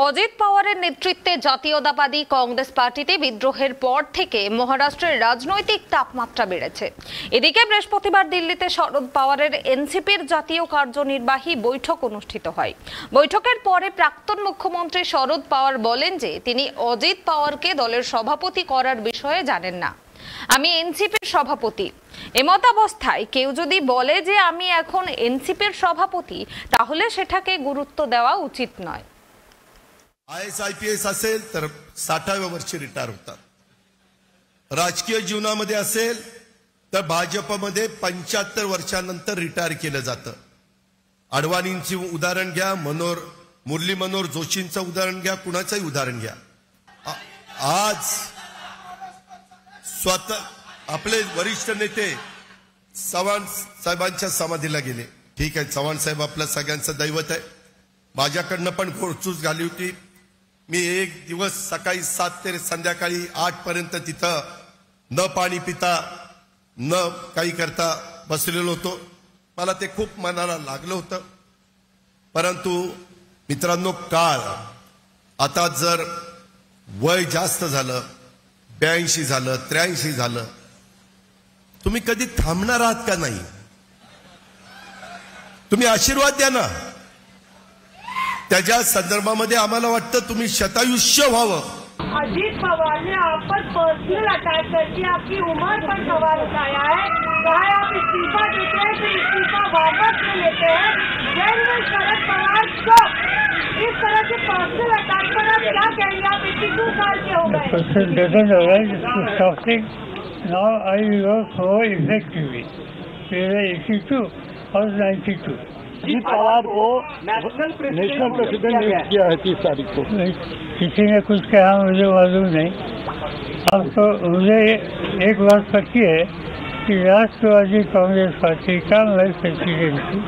অজিত পাওয়ারের নেতৃত্বে জাতীয়তাবাদী কংগ্রেস পার্টিতে বিদ্রোহের পর থেকে মহারাষ্ট্রের রাজনৈতিক তাপমাত্রা বেড়েছে। এদিকে বৃহস্পতিবার দিল্লিতে শরদ পাওয়ারের এনসিপির জাতীয় কার্যনির্বাহী বৈঠক অনুষ্ঠিত হয়। বৈঠকের পরে প্রাক্তন মুখ্যমন্ত্রী শরদ পাওয়ার বলেন যে তিনি অজিত পাওয়ারকে দলের সভাপতি করার বিষয়ে জানেন না। আমি এনসিপির সভাপতি। এমতাবস্থায় কেউ যদি বলে যে আমি এখন এনসিপির সভাপতি, তাহলে সেটাকে গুরুত্ব দেওয়া উচিত নয়। IAS असेल तर 60व्या वर्षी रिटायर होतात। राजकीय जीवनामध्ये असेल तर भाजपमध्ये 75 वर्षानंतर रिटायर केलं जातं। अडवाणींची उदाहरण घ्या, मुरली मनोहर जोशींचं उदाहरण घ्या, कुणाचंही उदाहरण घ्या। आज स्वतः आपले वरिष्ठ नेते चव्हाण साहेबांच्या समाधीला गेले। ठीक आहे, चव्हाण साहेब आपल्या सगळ्यांचं दैवत आहे। माझ्याकडनं पण घोडचूस झाली होती। मी एक दिवस सकाळी 7 ते संध्याकाळी 8 पर्यंत तिथं न पाणी पिता न काही करता बसलेलो होतो। मला ते खूप मनाला लागलं होतं। परंतु मित्रांनो, काळ आता जर वय जास्त झालं, 82 झालं, 83 झालं, तुम्ही कधी थांबणार आहात का नाही? तुम्ही आशीर्वाद द्या ना। त्याच्या संदर्भामध्ये आम्हाला वाटतं तुम्ही शतायुष्य व्हावं। अजीत पवार ने आप पर पर्सनल अटैक करके आपकी उम्र पर सवाल उठाया है। चाहे आप इस्तीफा देते हैं तो इस्तीफा वापस ले लेते हैं। शरद पवार को इस तरह के पर्सनल अटैक पर आप क्या कहेंगे? आप 82 साल के हो गए। Now I work for executive. मेरे 82 और 92। अजीत पवार को नेशनल प्रेसिडेंट नियुक्त किया है 30 तारीख को। किसी ने कुछ कहा मुझे मालूम नहीं। अब तो मुझे एक बात पक्की है कि राष्ट्रवादी कांग्रेस पार्टी का मैं प्रेसिडेंट हूँ।